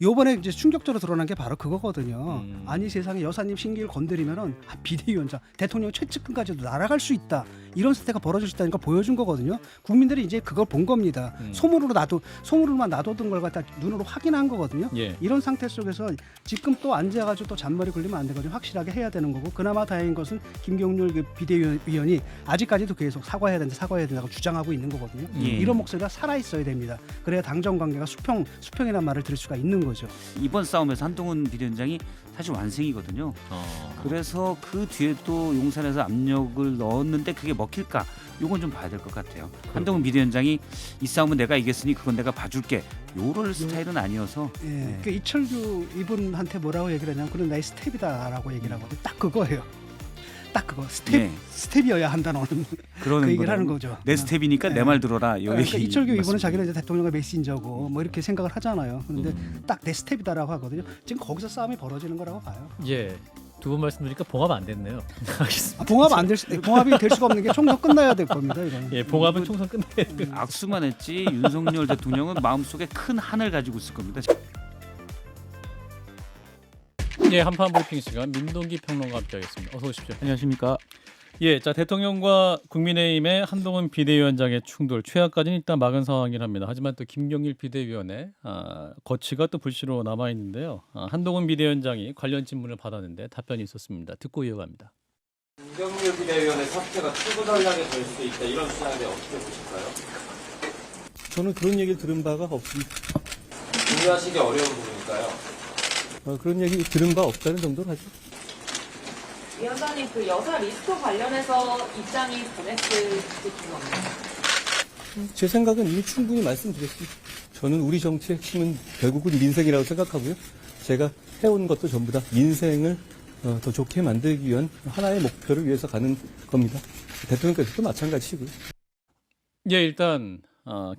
요번에 이제 충격적으로 드러난 게 바로 그거거든요. 음. 아니 세상에 여사님 신기를 건드리면은 비대위원장, 대통령 최측근까지도 날아갈 수 있다. 이런 사태가 벌어질 수 있다는 걸 보여준 거거든요. 국민들이 이제 그걸 본 겁니다. 소문으로만 놔두던 걸 갖다 눈으로 확인한 거거든요. 예. 이런 상태 속에서 지금 또 앉아가지고 또 잔머리 굴리면 안 되거든요. 확실하게 해야 되는 거고, 그나마 다행인 것은 김경률 그 비대위원이 아직까지도 계속 사과해야 된다고 주장하고 있는 거거든요. 예. 이런 목소리가 살아 있어야 됩니다. 그래야 당정 관계가 수평이라는 말을 들을 수가 있는 거죠. 이번 싸움에서 한동훈 비대위원장이 사실 완승이거든요. 그래서 그 뒤에 또 용산에서 압력을 넣었는데 그게 먹힐까? 요건 좀 봐야 될 것 같아요. 한동훈 비대위원장이 이 싸움은 내가 이겼으니 그건 내가 봐줄게. 요럴 스타일은 아니어서. 예, 네. 그 이철규 이분한테 뭐라고 얘기를 하냐면 그건 나의 스텝이다라고 얘기를 하거든요. 딱 그거예요. 딱 그거 네. 스텝이어야 한다는 그러는 그 얘기를 거라고. 하는 거죠. 내 스텝이니까 네. 내 말 들어라. 요 그러니까 얘기 이철규 이분은 맞습니다. 자기는 이제 대통령의 메신저고 뭐 이렇게 생각을 하잖아요. 그런데 딱 내 스텝이다라고 하거든요. 지금 거기서 싸움이 벌어지는 거라고 봐요. 예. 두 분 말씀드리니까 봉합 안 됐네요. 알겠습니다. 봉합이 될 수가 없는 게 총선 끝나야 될 겁니다. 이거는. 예, 봉합은 총선 끝내. 악수만 했지 윤석열 대통령은 마음속에 큰 한을 가지고 있을 겁니다. 예, 한판 브리핑 시간 민동기 평론가 함께하겠습니다. 어서 오십시오. 안녕하십니까? 예, 자 대통령과 국민의힘의 한동훈 비대위원장의 충돌 최악까지는 일단 막은 상황이긴 합니다. 하지만 또 김경일 비대위원의 거취가 또 불씨로 남아 있는데요. 한동훈 비대위원장이 관련 질문을 받았는데 답변이 있었습니다. 듣고 이어갑니다. 김경률 비대위원의 사퇴가 투구 전략이 될 수도 있다 이런 시나리오 어떻게 보실까요? 저는 그런 얘기를 들은 바가 없습니다. 동의하시기 어려운 부분일까요? 그런 얘기 들은 바 없다는 정도로 하죠. 위원장님 그 여사 리스트 관련해서 입장이 보냈을지 궁금합니다. 제 생각은 이미 충분히 말씀드렸습니다. 저는 우리 정치의 핵심은 결국은 민생이라고 생각하고요. 제가 해온 것도 전부 다 민생을 더 좋게 만들기 위한 하나의 목표를 위해서 가는 겁니다. 대통령께서도 마찬가지시고요. 예, 일단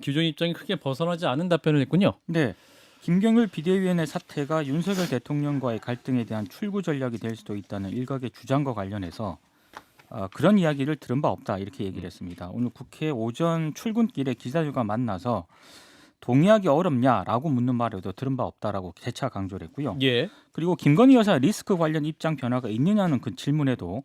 기존 입장이 크게 벗어나지 않은 답변을 했군요. 네. 김경률 비대위원의 사태가 윤석열 대통령과의 갈등에 대한 출구 전략이 될 수도 있다는 일각의 주장과 관련해서 그런 이야기를 들은 바 없다 이렇게 얘기를 했습니다. 오늘 국회 오전 출근길에 기자들과 만나서 동의하기 어렵냐라고 묻는 말에도 들은 바 없다라고 재차 강조를 했고요. 예. 그리고 김건희 여사 리스크 관련 입장 변화가 있느냐는 그 질문에도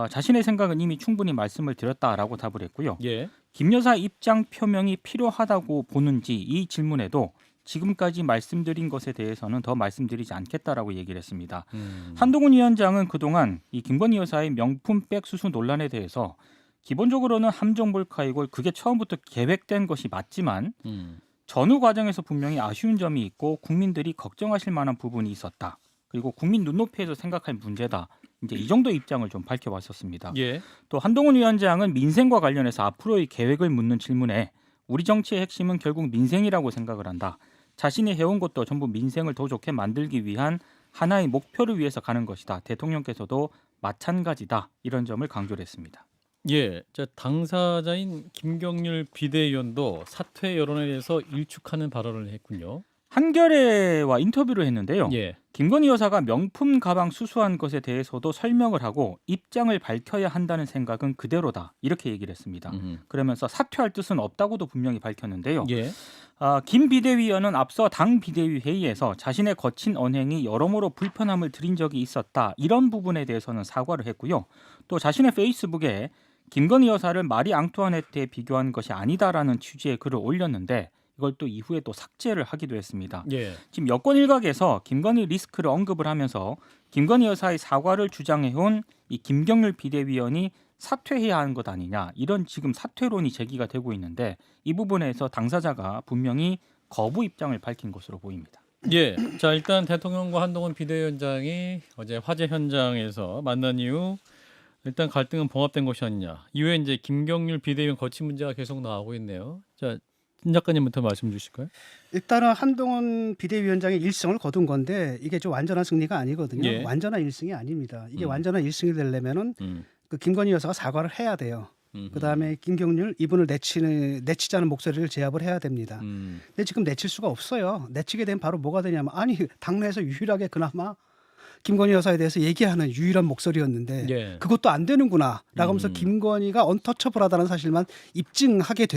자신의 생각은 이미 충분히 말씀을 드렸다라고 답을 했고요. 예. 김 여사 입장 표명이 필요하다고 보는지 이 질문에도 지금까지 말씀드린 것에 대해서는 더 말씀드리지 않겠다라고 얘기를 했습니다. 한동훈 위원장은 그동안 이 김건희 여사의 명품백 수수 논란에 대해서 기본적으로는 함정 몰카이고 그게 처음부터 계획된 것이 맞지만 전후 과정에서 분명히 아쉬운 점이 있고 국민들이 걱정하실 만한 부분이 있었다. 그리고 국민 눈높이에서 생각할 문제다. 이제 이 정도 입장을 좀 밝혀왔었습니다. 예. 또 한동훈 위원장은 민생과 관련해서 앞으로의 계획을 묻는 질문에 우리 정치의 핵심은 결국 민생이라고 생각을 한다. 자신이 해온 것도 전부 민생을 더 좋게 만들기 위한 하나의 목표를 위해서 가는 것이다. 대통령께서도 마찬가지다. 이런 점을 강조를 했습니다. 예, 자, 당사자인 김경률 비대위원도 사퇴 여론에 대해서 일축하는 발언을 했군요. 한겨레와 인터뷰를 했는데요. 예, 김건희 여사가 명품 가방 수수한 것에 대해서도 설명을 하고 입장을 밝혀야 한다는 생각은 그대로다. 이렇게 얘기를 했습니다. 그러면서 사퇴할 뜻은 없다고도 분명히 밝혔는데요. 예, 김 비대위원은 앞서 당 비대위 회의에서 자신의 거친 언행이 여러모로 불편함을 드린 적이 있었다. 이런 부분에 대해서는 사과를 했고요. 또 자신의 페이스북에 김건희 여사를 마리 앙투아네트에 비교한 것이 아니다라는 취지의 글을 올렸는데 이걸 또 이후에 또 삭제를 하기도 했습니다. 예, 지금 여권 일각에서 김건희 리스크를 언급을 하면서 김건희 여사의 사과를 주장해온 이 김경률 비대위원이 사퇴해야 하는 것 아니냐 이런 지금 사퇴론이 제기가 되고 있는데 이 부분에서 당사자가 분명히 거부 입장을 밝힌 것으로 보입니다. 예. 자, 일단 대통령과 한동훈 비대위원장이 어제 화재 현장에서 만난 이후 일단 갈등은 봉합된 것이 아니냐. 이후에 이제 김경률 비대위원 거취 문제가 계속 나오고 있네요. 자, 진 작가님부터 말씀 주실까요? 일단은 한동훈 비대위원장의 1승을 거둔 건데 이게 좀 완전한 승리가 아니거든요. 예. 완전한 1승이 아닙니다. 이게 완전한 1승이 되려면은 음. 그 김건희 여사가 사과를 해야 돼요. 음. 그다음에 김경률 이분을 내치자는 목소리를 제압을 해야 됩니다. 근데 지금 내칠 수가 없어요. 내치게 되면 바로 뭐가 되냐면 아니 당내에서 유일하게 그나마 김건희 여사에 대해서 얘기하는 유일한 목소리였는데 예. 그것도 안 되는구나라고 하면서 김건희가 언터처블하다는 사실만 입증하게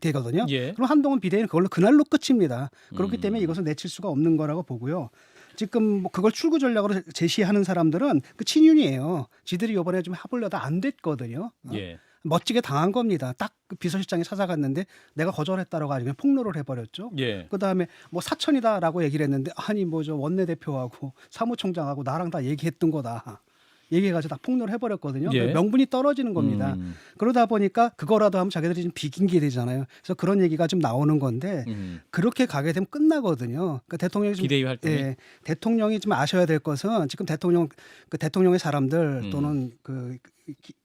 되거든요. 예. 그럼 한동훈 비대위는 그걸로 그날로 끝입니다. 그렇기 때문에 이것은 내칠 수가 없는 거라고 보고요. 지금 뭐 그걸 출구 전략으로 제시하는 사람들은 그 친윤이에요. 지들이 이번에 좀 해보려다 안 됐거든요. 예. 멋지게 당한 겁니다. 딱그 비서실장이 찾아갔는데 내가 거절했다라고 아주 그냥 폭로를 해버렸죠. 예. 그다음에 뭐 사천이다라고 얘기를 했는데 아니 뭐 저 원내대표하고 사무총장하고 나랑 다 얘기했던 거다. 얘기해가지고 다 폭로를 해버렸거든요. 예. 명분이 떨어지는 겁니다. 그러다 보니까 그거라도 하면 자기들이 좀 비긴게 되잖아요. 그래서 그런 얘기가 좀 나오는 건데 그렇게 가게 되면 끝나거든요. 그러니까 대통령이 좀 비대위 활동이. 예, 대통령이 좀 아셔야 될 것은 지금 대통령의 사람들 또는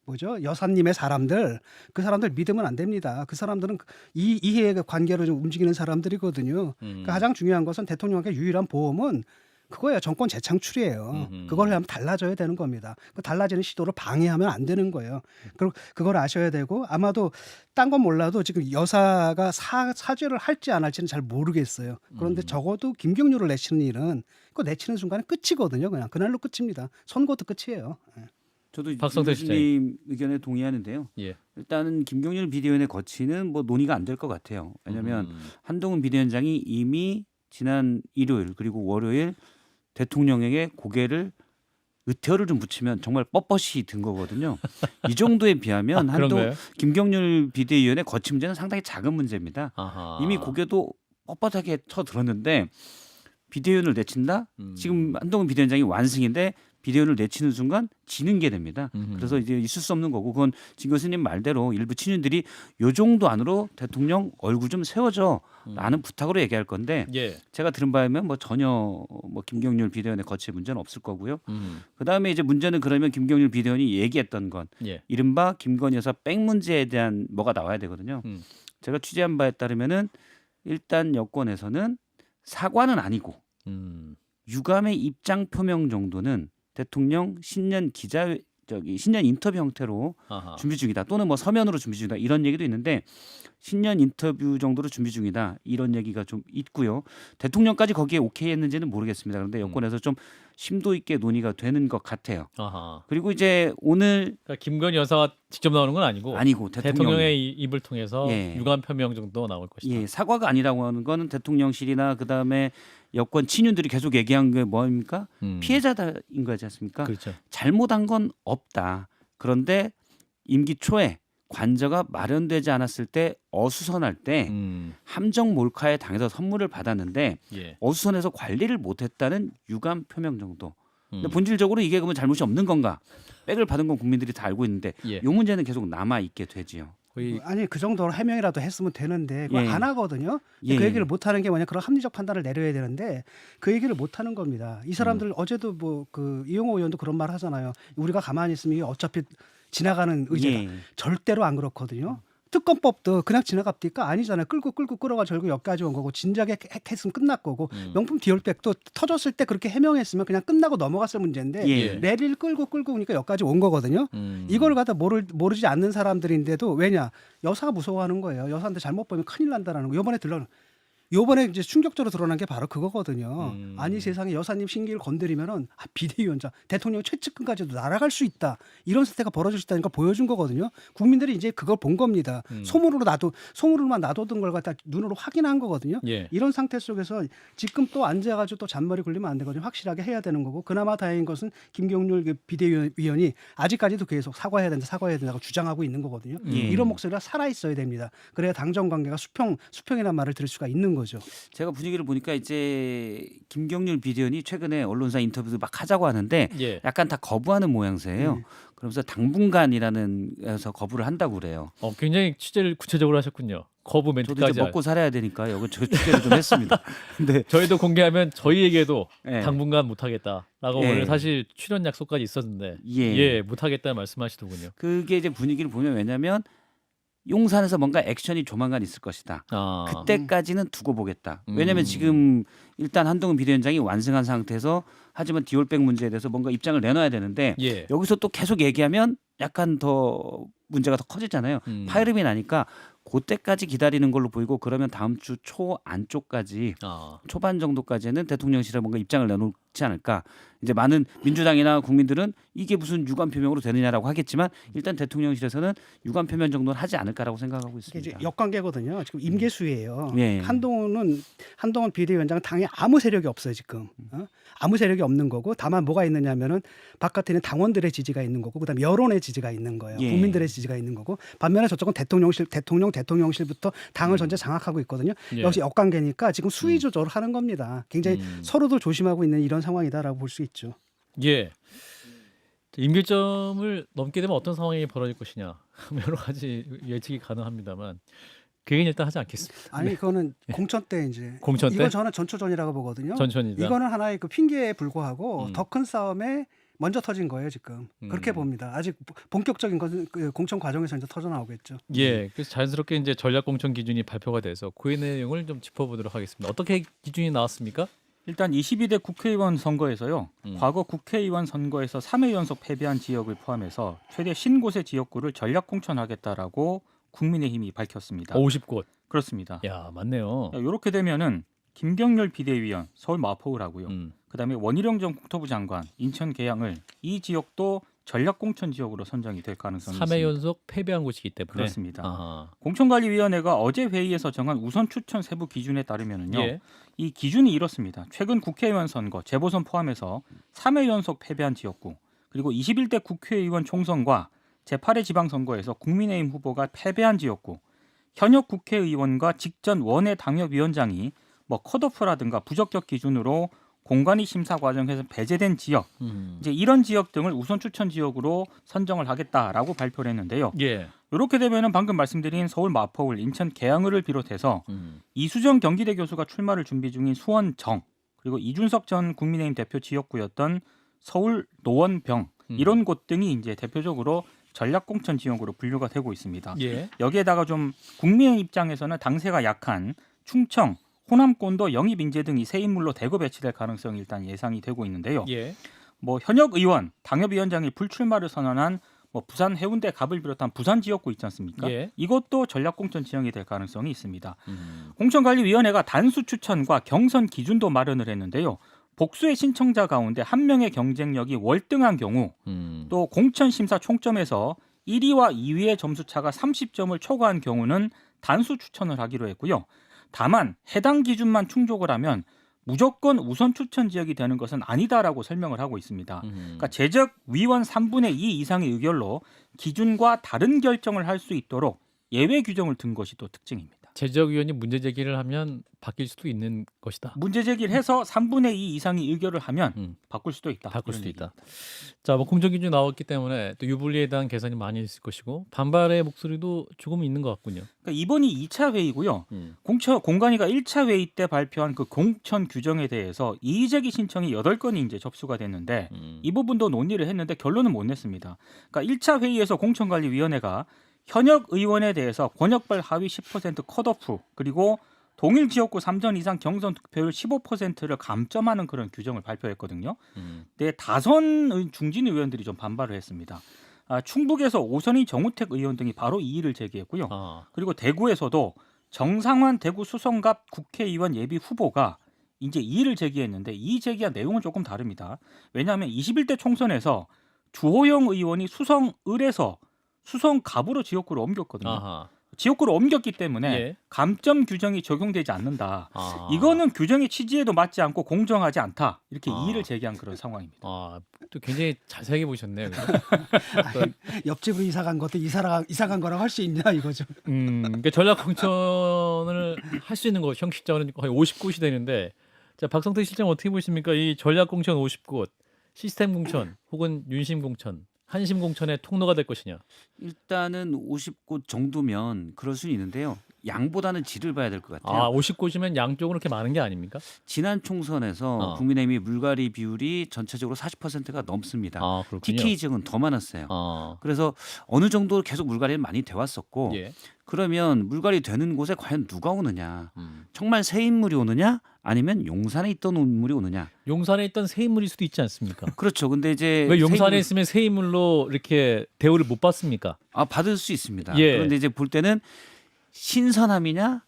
뭐죠 여사님의 사람들 그 사람들 믿으면 안 됩니다. 그 사람들은 이 이해의 관계로 좀 움직이는 사람들이거든요. 그러니까 가장 중요한 것은 대통령에게 유일한 보험은 그거예요. 정권 재창출이에요. 그걸 하면 달라져야 되는 겁니다. 그 달라지는 시도를 방해하면 안 되는 거예요. 그리고 그걸 아셔야 되고 아마도 딴 건 몰라도 지금 여사가 사죄를 할지 안 할지는 잘 모르겠어요. 그런데 적어도 김경률을 내치는 일은 그거 내치는 순간에 끝이거든요. 그냥 그날로 끝입니다. 선거도 끝이에요. 저도 박성태 교수님 의견에 동의하는데요. 예. 일단은 김경률 비대위원회 거치는 뭐 논의가 안 될 것 같아요. 왜냐하면 한동훈 비대위원장이 이미 지난 일요일 그리고 월요일 대통령에게 고개를 의태어를 좀 붙이면 정말 뻣뻣이 든 거거든요. 이 정도에 비하면 그런가요? 김경률 비대위원회 거치 문제는 상당히 작은 문제입니다. 아하. 이미 고개도 뻣뻣하게 쳐들었는데 비대위원을 내친다? 지금 한동훈 비대위원장이 완승인데 비대위원을 내치는 순간 지는 게 됩니다. 그래서 이제 있을 수 없는 거고 그건 진 교수님 말대로 일부 친윤들이 요 정도 안으로 대통령 얼굴 좀 세워줘라는 부탁으로 얘기할 건데 예. 제가 들은 바에 뭐 전혀 뭐 김경률 비대위원회 거칠 문제는 없을 거고요. 그다음에 이제 문제는 그러면 김경률 비대위원이 얘기했던 건 예. 이른바 김건희 여사 백 문제에 대한 뭐가 나와야 되거든요. 제가 취재한 바에 따르면은 일단 여권에서는 사과는 아니고 유감의 입장 표명 정도는 대통령 신년 신년 인터뷰 형태로 아하. 준비 중이다. 또는 뭐 서면으로 준비 중이다. 이런 얘기도 있는데 신년 인터뷰 정도로 준비 중이다. 이런 얘기가 좀 있고요. 대통령까지 거기에 오케이 했는지는 모르겠습니다. 그런데 여권에서 좀 심도 있게 논의가 되는 것 같아요. 아하. 그리고 이제 오늘 그러니까 김건희 여사가 직접 나오는 건 아니고 아니고 대통령의 입을 통해서 예. 유감 표명 정도 나올 것이다. 예, 사과가 아니라고 하는 거는 대통령실이나 그다음에 여권 친윤들이 계속 얘기한 게 뭐입니까? 피해자인 거지 않습니까? 그렇죠. 잘못한 건 없다. 그런데 임기 초에 관저가 마련되지 않았을 때 어수선할 때 함정 몰카에 당해서 선물을 받았는데 예. 어수선해서 관리를 못했다는 유감 표명 정도. 근데 본질적으로 이게 그러면 잘못이 없는 건가? 백을 받은 건 국민들이 다 알고 있는데 예. 이 문제는 계속 남아 있게 되지요. 거의 아니 그 정도로 해명이라도 했으면 되는데 그걸 예. 안 하거든요. 예. 그 얘기를 못 하는 게 뭐냐 그런 합리적 판단을 내려야 되는데 그 얘기를 못 하는 겁니다. 이 사람들 어제도 뭐 그 이용호 의원도 그런 말 하잖아요. 우리가 가만히 있으면 이게 어차피 지나가는 의제다. 예. 절대로 안 그렇거든요. 특검법도 그냥 지나갑니까? 아니잖아요. 끌고 끌어가 결국 여기까지 온 거고 진작에 했으면 끝날 거고 명품 디올백도 터졌을 때 그렇게 해명했으면 그냥 끝나고 넘어갔을 문제인데 예. 랠리를 끌고 오니까 여기까지 온 거거든요. 이걸 갖다 모르지 않는 사람들인데도 왜냐 여사가 무서워하는 거예요. 여사한테 잘못 보면 큰일 난다라는 거. 요번에 이제 충격적으로 드러난 게 바로 그거거든요. 아니 세상에 여사님 신기를 건드리면은 비대위원장 대통령 최측근까지도 날아갈 수 있다. 이런 사태가 벌어질 수 있다는 걸 보여준 거거든요. 국민들이 이제 그걸 본 겁니다. 소문으로만 놔두던 걸 갖다 눈으로 확인한 거거든요. 예. 이런 상태 속에서 지금 또 앉아가지고 또 잔머리 굴리면 안 되거든요. 확실하게 해야 되는 거고 그나마 다행인 것은 김경률 그 비대위원이 아직까지도 계속 사과해야 된다고 주장하고 있는 거거든요. 이런 목소리가 살아 있어야 됩니다. 그래야 당정 관계가 수평이라는 말을 들을 수가 있는 거죠. 제가 분위기를 보니까 이제 김경률 비대위원이 최근에 언론사 인터뷰도 막 하자고 하는데 예. 약간 다 거부하는 모양새예요. 그러면서 당분간이라는 에서 거부를 한다고 그래요. 굉장히 취재를 구체적으로 하셨군요. 거부 저도 멘트까지. 이제 먹고 살아야 되니까 여기 저 취재를 좀 했습니다. 근데 저희도 공개하면 저희에게도 예. 당분간 못하겠다라고 예. 오늘 사실 출연 약속까지 있었는데 예. 못하겠다는 말씀하시더군요. 그게 이제 분위기를 보면 왜냐하면 용산에서 뭔가 액션이 조만간 있을 것이다. 그때까지는 두고 보겠다. 왜냐하면 지금 일단 한동훈 비대위원장이 완승한 상태에서 하지만 디올백 문제에 대해서 뭔가 입장을 내놔야 되는데 예. 여기서 또 계속 얘기하면 약간 더 문제가 더 커지잖아요. 파열음이 나니까 그때까지 기다리는 걸로 보이고 그러면 다음 주 초 안쪽까지 초반 정도까지는 대통령실에 뭔가 입장을 내놓을 있지 않을까. 이제 많은 민주당이나 국민들은 이게 무슨 유감 표명으로 되느냐라고 하겠지만 일단 대통령실에서는 유감 표명 정도는 하지 않을까라고 생각하고 이게 이제 있습니다. 역관계거든요. 지금 임계수예요. 예. 한동훈 비대위원장은 당에 아무 세력이 없어요 지금. 아무 세력이 없는 거고 다만 뭐가 있느냐면은 바깥에는 당원들의 지지가 있는 거고 그다음 여론의 지지가 있는 거예요. 예. 국민들의 지지가 있는 거고 반면에 저쪽은 대통령실부터 당을 전체 장악하고 있거든요. 예. 역시 역관계니까 지금 수위 조절을 하는 겁니다. 굉장히 서로들 조심하고 있는 이런 상황이다라고 볼 수 있죠. 예. 임길점을 넘게 되면 어떤 상황이 벌어질 것이냐 여러 가지 예측이 가능합니다만 그 얘기는 일단 하지 않겠습니다. 아니 그거는 공천 때 이제 공천 때? 이건 저는 전초전이라고 보거든요. 전천이다. 이거는 하나의 그 핑계에 불과하고 음. 더 큰 싸움에 먼저 터진 거예요 지금. 그렇게 봅니다. 아직 본격적인 것은 그 공천 과정에서 이제 터져 나오겠죠. 예, 그래서 자연스럽게 이제 전략 공천 기준이 발표가 돼서 그 내용을 좀 짚어보도록 하겠습니다. 어떻게 기준이 나왔습니까? 일단 22대 국회의원 선거에서요. 과거 국회의원 선거에서 3회 연속 패배한 지역을 포함해서 최대 50곳의 지역구를 전략 공천하겠다라고 국민의힘이 밝혔습니다. 50곳. 그렇습니다. 야, 맞네요. 이렇게 되면은 김경렬 비대위원 서울 마포를 하고요. 음. 그다음에 원희룡 전 국토부 장관 인천 계양을 이 지역도 전략 공천 지역으로 선정이 될 가능성이 3회 있습니다. 연속 패배한 곳이기 때문에 그렇습니다. 아하. 공천관리위원회가 어제 회의에서 정한 우선 추천 세부 기준에 따르면은요. 예. 이 기준이 이렇습니다. 최근 국회의원 선거, 재보선 포함해서 3회 연속 패배한 지역구, 그리고 21대 국회의원 총선과 제8회 지방선거에서 국민의힘 후보가 패배한 지역구, 현역 국회의원과 직전 원외 당협위원장이 뭐 컷오프라든가 부적격 기준으로 공관위 심사 과정에서 배제된 지역, 이제 이런 지역 등을 우선 추천 지역으로 선정을 하겠다라고 발표를 했는데요. 예. 이렇게 되면은 방금 말씀드린 서울 마포울, 인천 계양을을 비롯해서 이수정 경기대 교수가 출마를 준비 중인 수원정, 그리고 이준석 전 국민의힘 대표 지역구였던 서울 노원병 이런 곳 등이 이제 대표적으로 전략 공천 지역으로 분류가 되고 있습니다. 예. 여기에다가 좀 국민의 입장에서는 당세가 약한 충청, 호남권도 영입 인재 등이 새 인물로 대거 배치될 가능성이 일단 예상이 되고 있는데요. 예. 뭐 현역 의원, 당협위원장이 불출마를 선언한 뭐 부산 해운대 갑을 비롯한 부산 지역구 있지 않습니까? 예. 이것도 전략 공천 지형이 될 가능성이 있습니다. 공천관리위원회가 단수 추천과 경선 기준도 마련을 했는데요. 복수의 신청자 가운데 한 명의 경쟁력이 월등한 경우 또 공천 심사 총점에서 1위와 2위의 점수 차가 30점을 초과한 경우는 단수 추천을 하기로 했고요. 다만 해당 기준만 충족을 하면 무조건 우선 추천 지역이 되는 것은 아니다라고 설명을 하고 있습니다. 그러니까 재적 위원 3분의 2 이상의 의결로 기준과 다른 결정을 할 수 있도록 예외 규정을 둔 것이 또 특징입니다. 제적위원이 문제 제기를 하면 바뀔 수도 있는 것이다. 문제 제기를 해서 3분의 2 이상이 의결을 하면 바꿀 수도 있다. 바꿀 이런 수도 있다. 얘기입니다. 자, 뭐 공정 기준이 나왔기 때문에 또 유불리에 대한 개선이 많이 있을 것이고 반발의 목소리도 조금 있는 것 같군요. 그러니까 이번이 2차 회의고요. 공관위가 1차 회의 때 발표한 그 공천 규정에 대해서 이의제기 신청이 8건이 이제 접수가 됐는데 이 부분도 논의를 했는데 결론은 못 냈습니다. 그러니까 1차 회의에서 공천관리위원회가 현역 의원에 대해서 권역별 하위 10% 컷오프 그리고 동일 지역구 3전 이상 경선 득표율 15%를 감점하는 그런 규정을 발표했거든요. 네, 다선 중진 의원들이 좀 반발을 했습니다. 충북에서 오선희 정우택 의원 등이 바로 이의를 제기했고요. 그리고 대구에서도 정상환 대구 수성갑 국회의원 예비 후보가 이제 이의를 제기했는데 이 제기한 내용은 조금 다릅니다. 왜냐하면 21대 총선에서 주호영 의원이 수성을에서 수성갑으로 지역구를 옮겼거든요. 아하. 지역구를 옮겼기 때문에 예. 감점 규정이 적용되지 않는다. 이거는 규정의 취지에도 맞지 않고 공정하지 않다. 이렇게 이의를 제기한 그런 상황입니다. 또 굉장히 자세하게 보셨네요. 옆집으로 이사 간 것도 이사 간 거라고 할 수 있냐 이거죠. 그러니까 전략 공천을 할 수 있는 곳 형식적으로는 거의 50곳이 되는데, 자 박성태 실장 어떻게 보십니까? 이 전략 공천 50곳, 시스템 공천 혹은 윤심 공천, 한심 공천의 통로가 될 것이냐? 일단은 50곳 정도면 그럴 수는 있는데요. 양보다는 질을 봐야 될 것 같아요. 50곳이면 양쪽으로 그렇게 많은 게 아닙니까? 지난 총선에서 국민의힘이 물갈이 비율이 전체적으로 40%가 넘습니다. 그렇군요. TK 지역은 더 많았어요. 아, 그래서 어느 정도 계속 물갈이는 많이 돼 왔었고 예. 그러면 물갈이 되는 곳에 과연 누가 오느냐? 정말 새 인물이 오느냐? 아니면 용산에 있던 인물이 오느냐? 용산에 있던 새 인물일 수도 있지 않습니까? 그렇죠. 근데 이제 왜 용산에 새 인물- 있으면 새 인물로 이렇게 대우를 못 받습니까? 받을 수 있습니다. 예. 그런데 이제 볼 때는 신선함이냐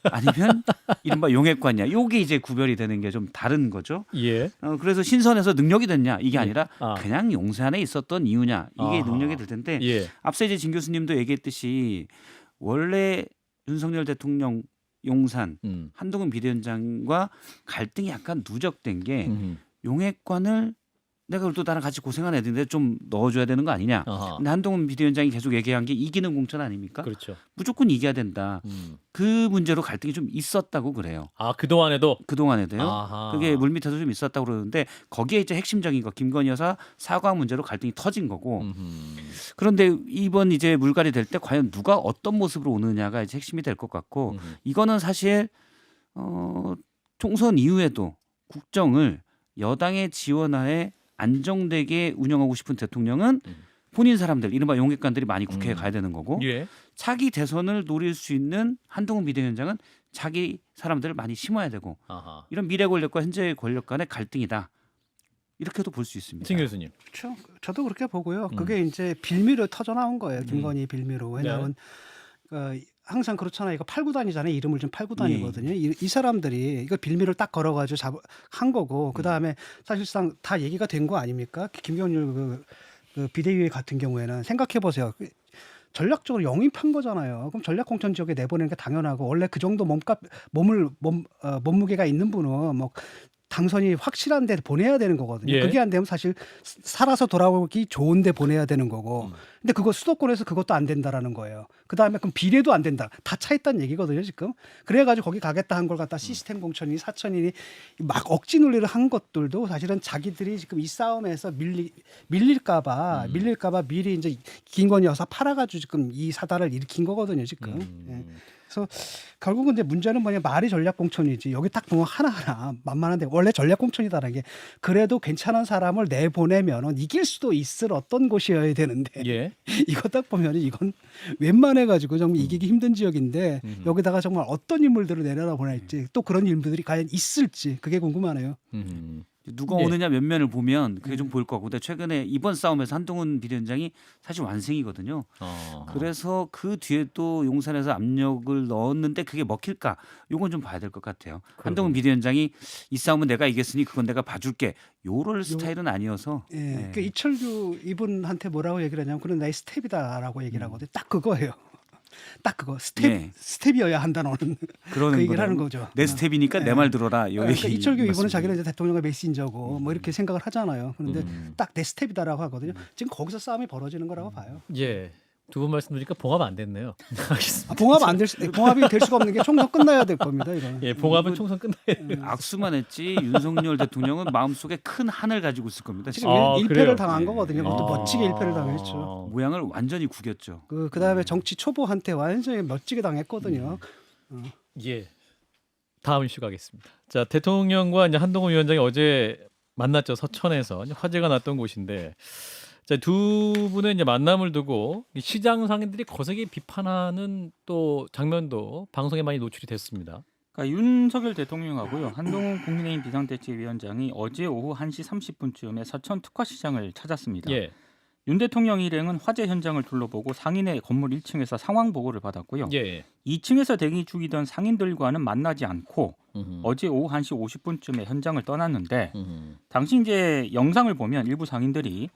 아니면 이른바 용액관이냐. 요게 이제 구별이 되는 게 좀 다른 거죠. 예. 그래서 신선해서 능력이 됐냐 이게 예. 아니라 아. 그냥 용산에 있었던 이유냐 이게 아하. 능력이 될 텐데 예. 앞서 이제 진 교수님도 얘기했듯이 원래 윤석열 대통령 용산 한동훈 비대위원장과 갈등이 약간 누적된 게 용액관을 내가 그래도 나랑 같이 고생한 애들인데 좀 넣어줘야 되는 거 아니냐. 아하. 근데 한동훈 비대위원장이 계속 얘기한 게 이기는 공천 아닙니까? 그렇죠. 무조건 이겨야 된다. 그 문제로 갈등이 좀 있었다고 그래요. 아, 그동안에도 그동안에도요. 아하. 그게 물밑에서 좀 있었다고 그러는데 거기에 이제 핵심적인 거 김건희 여사 사과 문제로 갈등이 터진 거고 그런데 이번 이제 물갈이 될 때 과연 누가 어떤 모습으로 오느냐가 이제 핵심이 될 것 같고 이거는 사실 총선 이후에도 국정을 여당의 지원하에 안정되게 운영하고 싶은 대통령은 본인 사람들 이른바 용객관들이 많이 국회에 가야 되는 거고 예. 차기 대선을 노릴 수 있는 한동훈 비대위원장은 자기 사람들을 많이 심어야 되고 아하. 이런 미래 권력과 현재 권력 간의 갈등이다. 이렇게도 볼 수 있습니다. 진 교수님. 그렇죠. 저도 그렇게 보고요. 그게 이제 빌미로 터져 나온 거예요. 김건희 빌미로. 네. 왜냐하면 항상 그렇잖아요. 이거 팔구단이잖아요. 이름을 좀 팔구단이거든요. 이 사람들이 이거 빌미를 딱 걸어가지고 한 거고 그 다음에 사실상 다 얘기가 된 거 아닙니까? 김경률 그 비대위 같은 경우에는 생각해 보세요. 전략적으로 영입한 거잖아요. 그럼 전략공천 지역에 내보내는 게 당연하고 원래 그 정도 몸무게가 있는 분은 뭐 당선이 확실한 데 보내야 되는 거거든요. 예. 그게 안 되면 사실 살아서 돌아오기 좋은 데 보내야 되는 거고. 근데 그거 수도권에서 그것도 안 된다라는 거예요. 그다음에 그럼 비례도 안 된다. 다 차 있다는 얘기거든요, 지금. 그래 가지고 거기 가겠다 한 걸 갖다 시스템 공천이 사천이니 막 억지 논리를 한 것들도 사실은 자기들이 지금 이 싸움에서 밀릴까 봐 미리 이제 김건희 여사 팔아 가지고 지금 이 사달을 일으킨 거거든요, 지금. 예. 그래서 결국은 이제 문제는 뭐냐 말이 전략 공천이지 여기 딱 보면 하나하나 만만한데 원래 전략 공천이다라는 게 그래도 괜찮은 사람을 내보내면은 이길 수도 있을 어떤 곳이어야 되는데 예. 이거 딱 보면 이건 웬만해 가지고 정말 이기기 힘든 지역인데 여기다가 정말 어떤 인물들을 내려다 보낼지 또 그런 인물들이 과연 있을지 그게 궁금하네요. 누가 예. 오느냐 몇 면을 보면 그게 좀 보일 거고 근데 최근에 이번 싸움에서 한동훈 비대위원장이 사실 완승이거든요. 그래서 그 뒤에 또 용산에서 압력을 넣었는데 그게 먹힐까? 요건 좀 봐야 될 것 같아요. 한동훈 비대위원장이 이 싸움은 내가 이겼으니 그건 내가 봐줄게. 요럴 스타일은 아니어서. 예. 네. 그 이철규 이분한테 뭐라고 얘기를 하냐면 그런 나의 스텝이다라고 얘기를 하거든요. 딱 그거예요. 딱 그거 스텝이어야 한다 너는 그러는 그 얘기를 거네요. 하는 거죠. 내 스텝이니까 내 말 들어라. 요 그러니까 얘기 이철규 이분은 맞습니다. 자기는 이제 대통령의 메신저고 뭐 이렇게 생각을 하잖아요. 그런데 딱 내 스텝이다라고 하거든요. 지금 거기서 싸움이 벌어지는 거라고 봐요. 예. 두 분 말씀 드리니까 봉합 안 됐네요. 알겠습니다. 봉합이 될 수가 없는 게 총선 끝나야 될 겁니다. 이거는. 예, 봉합은 총선 끝나야 돼요. 악수만 했지 윤석열 대통령은 마음속에 큰 한을 가지고 있을 겁니다. 지금 지금 아, 1패를 그래요? 당한 거거든요. 그것도 아. 멋지게 1패를 당했죠. 모양을 완전히 구겼죠. 그다음에 정치 초보한테 완전히 멋지게 당했거든요. 예. 다음 이슈 가겠습니다. 자, 대통령과 이제 한동훈 위원장이 어제 만났죠. 서천에서 화제가 났던 곳인데, 자, 두 분의 이제 만남을 두고 시장 상인들이 거세게 비판하는 또 장면도 방송에 많이 노출이 됐습니다. 그러니까 윤석열 대통령하고요 한동훈 국민의힘 비상대책위원장이 어제 오후 1시 30분쯤에 서천 특화시장을 찾았습니다. 예. 윤 대통령 일행은 화재 현장을 둘러보고 상인의 건물 1층에서 상황 보고를 받았고요. 예. 2층에서 대기 중이던 상인들과는 만나지 않고 어제 오후 1시 50분쯤에 현장을 떠났는데 당시 이제 영상을 보면 일부 상인들이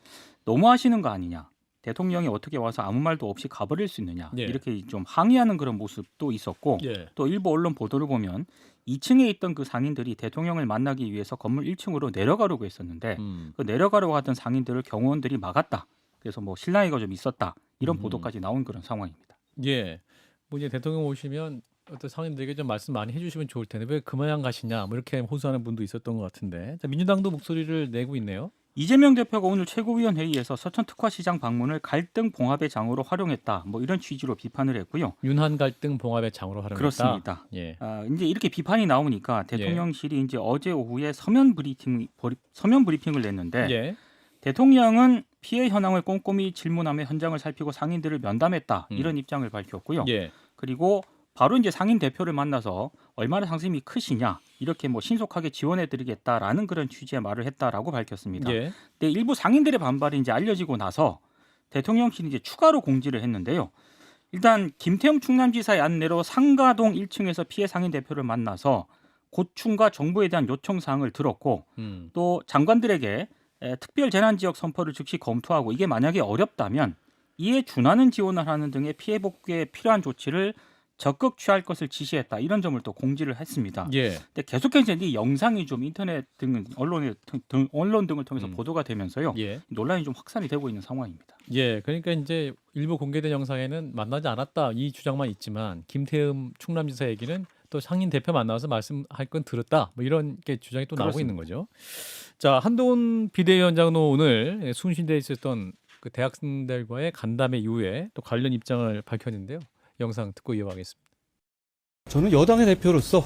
너무하시는 거 아니냐. 대통령이 어떻게 와서 아무 말도 없이 가버릴 수 있느냐. 예. 이렇게 좀 항의하는 그런 모습도 있었고 예. 또 일부 언론 보도를 보면 2층에 있던 그 상인들이 대통령을 만나기 위해서 건물 1층으로 내려가려고 했었는데 그 내려가려고 하던 상인들을 경호원들이 막았다. 그래서 뭐 실랑이가 좀 있었다. 이런 보도까지 나온 그런 상황입니다. 예. 뭐 이제 대통령 오시면 어떤 상인들에게 좀 말씀 많이 해주시면 좋을 텐데 왜 그만 가시냐 뭐 이렇게 호소하는 분도 있었던 것 같은데 자, 민주당도 목소리를 내고 있네요. 이재명 대표가 오늘 최고위원 회의에서 서천 특화시장 방문을 갈등 봉합의 장으로 활용했다. 뭐 이런 취지로 비판을 했고요. 윤한 갈등 봉합의 장으로 활용했다. 그렇습니다. 예. 이제 이렇게 비판이 나오니까 대통령실이 이제 어제 오후에 서면 브리핑을 냈는데 예. 대통령은 피해 현황을 꼼꼼히 질문하며 현장을 살피고 상인들을 면담했다. 이런 입장을 밝혔고요. 예. 그리고 바로 이제 상인 대표를 만나서 얼마나 상심이 크시냐 이렇게 뭐 신속하게 지원해드리겠다라는 그런 취지의 말을 했다라고 밝혔습니다. 예. 근데 일부 상인들의 반발이 이제 알려지고 나서 대통령실이 이제 추가로 공지를 했는데요. 일단 김태형 충남지사의 안내로 상가동 1층에서 피해 상인 대표를 만나서 고충과 정부에 대한 요청 사항을 들었고 또 장관들에게 특별 재난 지역 선포를 즉시 검토하고 이게 만약에 어렵다면 이에 준하는 지원을 하는 등의 피해 복구에 필요한 조치를 적극 취할 것을 지시했다. 이런 점을 또 공지를 했습니다. 예. 근데 계속해서 이 영상이 좀 인터넷 등 언론 등을 통해서 보도가 되면서요. 예. 논란이 좀 확산이 되고 있는 상황입니다. 예. 그러니까 이제 일부 공개된 영상에는 만나지 않았다 이 주장만 있지만 김태흠 충남지사 얘기는 또 상인 대표 만나서 말씀할 건 들었다. 뭐 이런 게 주장이 또 나오고 그렇습니다. 있는 거죠. 자, 한동훈 비대위원장은 오늘 순실대에 있었던 그 대학생들과의 간담회 이후에 또 관련 입장을 밝혔는데요. 영상 듣고 이어가겠습니다. 저는 여당의 대표로서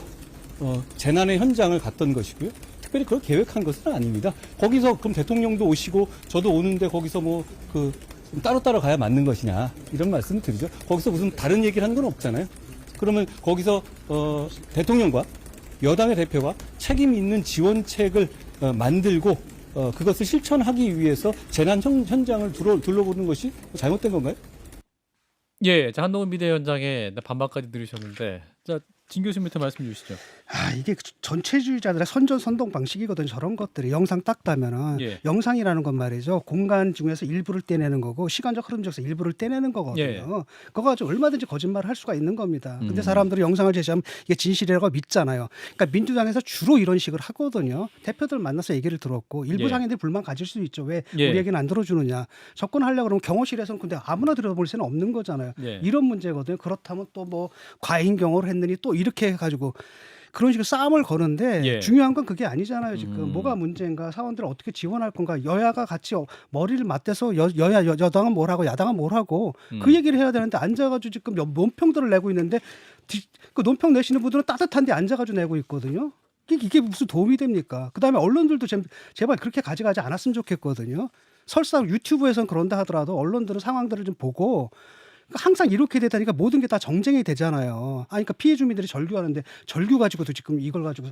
재난의 현장을 갔던 것이고요. 특별히 그걸 계획한 것은 아닙니다. 거기서 그럼 대통령도 오시고 저도 오는데 거기서 따로따로 가야 맞는 것이냐 이런 말씀 드리죠. 거기서 무슨 다른 얘기를 하는 건 없잖아요. 그러면 거기서 대통령과 여당의 대표가 책임 있는 지원책을 만들고 그것을 실천하기 위해서 재난 현장을 둘러보는 것이 잘못된 건가요? 예, 자, 한동훈 비대위원장의 반박까지 들으셨는데, 자, 진 교수님부터 말씀 주시죠. 이게 전체주의자들의 선전선동 방식이거든요. 저런 것들이 영상 딱 따면은 예. 영상이라는 건 말이죠. 공간 중에서 일부를 떼내는 거고 시간적 흐름 중에서 일부를 떼내는 거거든요. 예. 그거 가지고 얼마든지 거짓말을 할 수가 있는 겁니다. 근데 사람들이 영상을 제시하면 이게 진실이라고 믿잖아요. 그러니까 민주당에서 주로 이런 식으로 하거든요. 대표들 만나서 얘기를 들었고 일부 예. 상인들이 불만 가질 수도 있죠. 왜 예. 우리 얘기는 안 들어주느냐. 접근하려고 그러면 경호실에서는 근데 아무나 들어볼 수는 없는 거잖아요. 예. 이런 문제거든요. 그렇다면 또 뭐 과잉 경호를 했느니 또 이렇게 해가지고 그런 식으로 싸움을 거는데 예. 중요한 건 그게 아니잖아요. 지금 뭐가 문제인가, 사원들을 어떻게 지원할 건가, 여야가 같이 머리를 맞대서 여당은 뭘 하고 야당은 뭘 하고 그 얘기를 해야 되는데 앉아가지고 지금 논평들을 내고 있는데 그 논평 내시는 분들은 따뜻한데 앉아가지고 내고 있거든요. 이게 무슨 도움이 됩니까? 그다음에 언론들도 제발 그렇게 가져가지 않았으면 좋겠거든요. 설사 유튜브에선 그런다 하더라도 언론들은 상황들을 좀 보고 항상 이렇게 되다니까 모든 게 다 정쟁이 되잖아요. 그러니까 피해 주민들이 절규하는데 절규 가지고도 지금 이걸 가지고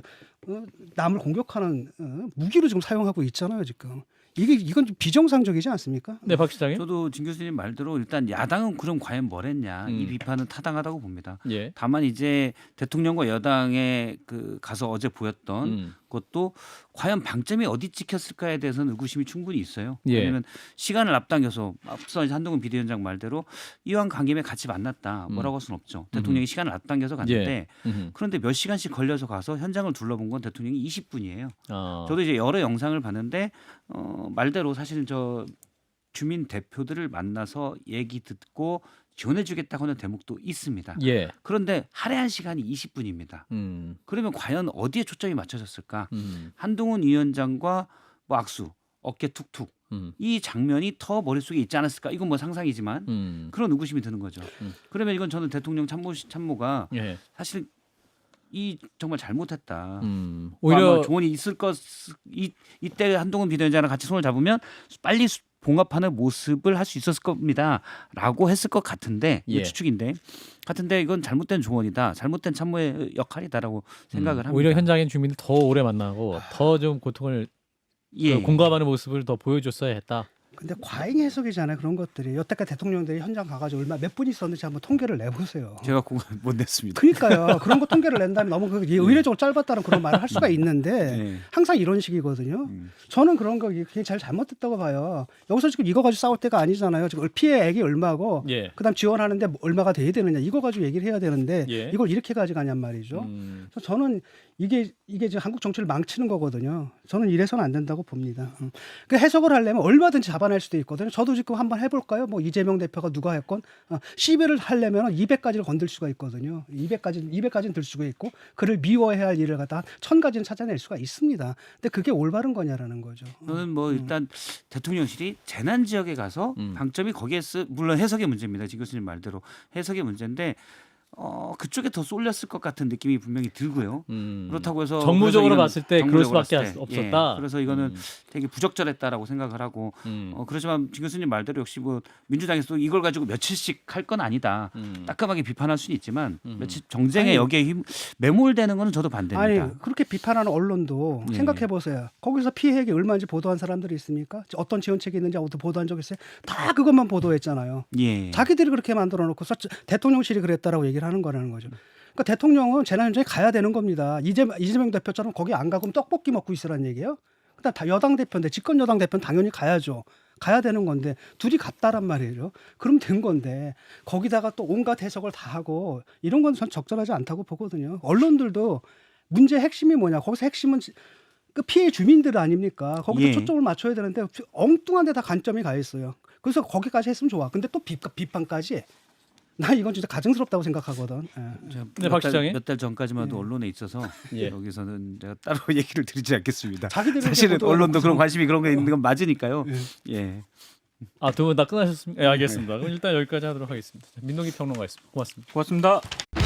남을 공격하는 무기로 지금 사용하고 있잖아요. 지금 이건 좀 비정상적이지 않습니까? 네, 박 시장님. 저도 진 교수님 말대로 일단 야당은 그럼 과연 뭘 했냐 이 비판은 타당하다고 봅니다. 예. 다만 이제 대통령과 여당에 가서 어제 보였던 것도 과연 방점이 어디 찍혔을까에 대해서는 의구심이 충분히 있어요. 예. 왜냐하면 시간을 앞당겨서 앞서 이제 한동훈 비대위원장 말대로 이왕 간 김에 같이 만났다 뭐라고 할 수는 없죠. 대통령이 시간을 앞당겨서 갔는데 그런데 몇 시간씩 걸려서 가서 현장을 둘러본 건 대통령이 20분이에요. 저도 이제 여러 영상을 봤는데 말대로 사실은 저 주민 대표들을 만나서 얘기 듣고 지원해주겠다고 하는 대목도 있습니다. 예. 그런데 할애한 시간이 20분입니다. 그러면 과연 어디에 초점이 맞춰졌을까? 한동훈 위원장과 뭐 악수, 어깨 툭툭 이 장면이 더 머릿속에 있지 않았을까? 이건 뭐 상상이지만 그런 의구심이 드는 거죠. 그러면 이건 저는 대통령 참모가 예. 사실 이 정말 잘못했다. 오히려 아마 조언이 있을 것 이때 한동훈 비대위원장이랑 같이 손을 잡으면 빨리 봉합하는 모습을 할 수 있었을 겁니다라고 했을 것 같은데 예. 추측인데 같은데 이건 잘못된 조언이다, 잘못된 참모의 역할이다라고 생각을 합니다. 오히려 현장의 주민을 더 오래 만나고 더 좀 고통을 예. 공감하는 모습을 더 보여줬어야 했다. 근데 과잉 해석이잖아요. 그런 것들이 여태까지 대통령들이 현장 가가지고 몇 분 있었는지 한번 통계를 내보세요. 제가 못 냈습니다. 그러니까요. 그런 거 통계를 낸다면 너무 의례적으로 짧았다는 그런 말을 할 수가 있는데 네. 항상 이런 식이거든요. 저는 그런 거 그게 잘 잘못됐다고 봐요. 여기서 지금 이거 가지고 싸울 때가 아니잖아요. 지금 피해액이 얼마고 예. 그다음 지원하는데 얼마가 돼야 되느냐 이거 가지고 얘기를 해야 되는데 예. 이걸 이렇게 가져가냔 말이죠. 그래서 저는 이게 지금 한국 정치를 망치는 거거든요. 저는 이래서는 안 된다고 봅니다. 그 해석을 하려면 얼마든지 잡아낼 수도 있거든요. 저도 지금 한번 해볼까요? 뭐 이재명 대표가 누가 했건 시비를 하려면 200가지를 건들 수가 있거든요. 200가지는 들 수가 있고 그를 미워해야 할 일을 갖다 1000가지는 찾아낼 수가 있습니다. 근데 그게 올바른 거냐라는 거죠. 저는 뭐 일단 대통령실이 재난 지역에 가서 방점이 거기에 물론 해석의 문제입니다. 지 교수님 말대로 해석의 문제인데 그쪽에 더 쏠렸을 것 같은 느낌이 분명히 들고요. 그렇다고 해서 정무적으로 그래서 이건 봤을 때 그럴 정무적으로 수밖에 봤을 때, 없었다. 그래서 이거는 되게 부적절했다라고 생각을 하고 그렇지만 진 교수님 말대로 역시 뭐 민주당에서도 이걸 가지고 며칠씩 할 건 아니다. 따끔하게 비판할 수는 있지만 며칠 정쟁에 아니, 여기에 매몰되는 거는 저도 반대입니다. 아니 그렇게 비판하는 언론도 예. 생각해 보세요. 거기서 피해액이 얼마인지 보도한 사람들이 있습니까? 어떤 지원책이 있는지 아무도 보도한 적 있어요? 다 그것만 보도했잖아요. 예. 자기들이 그렇게 만들어 놓고서 대통령실이 그랬다라고 얘기를 하는 거라는 거죠. 그러니까 대통령은 재난 현장에 가야 되는 겁니다. 이재명 대표처럼 거기 안 가고 떡볶이 먹고 있으라는 얘기예요. 그다음 다 여당 대표인데 집권 여당 대표는 당연히 가야죠. 가야 되는 건데 둘이 갔다란 말이에요. 그럼 된 건데 거기다가 또 온갖 해석을 다 하고 이런 건 전 적절하지 않다고 보거든요. 언론들도 문제 핵심이 뭐냐? 거기서 핵심은 그 피해 주민들 아닙니까? 거기서 예. 초점을 맞춰야 되는데 엉뚱한 데다 관점이 가 있어요. 그래서 거기까지 했으면 좋아. 근데 또 비판까지. 나 이건 진짜 가증스럽다고 생각하거든. 예. 네, 박 시장님. 몇 달 전까지만 해도 예. 언론에 있어서 예. 여기서는 제가 따로 얘기를 드리지 않겠습니다. 자기들이 사실은 이렇게 보도해 언론도 놓고서- 그런 관심이 그런 게 있는 건 맞으니까요. 예. 예. 두 분 다 끝나셨습니까? 예, 알겠습니다. 그럼 일단 여기까지 하도록 하겠습니다. 민동기 평론가였습니다. 고맙습니다. 고맙습니다.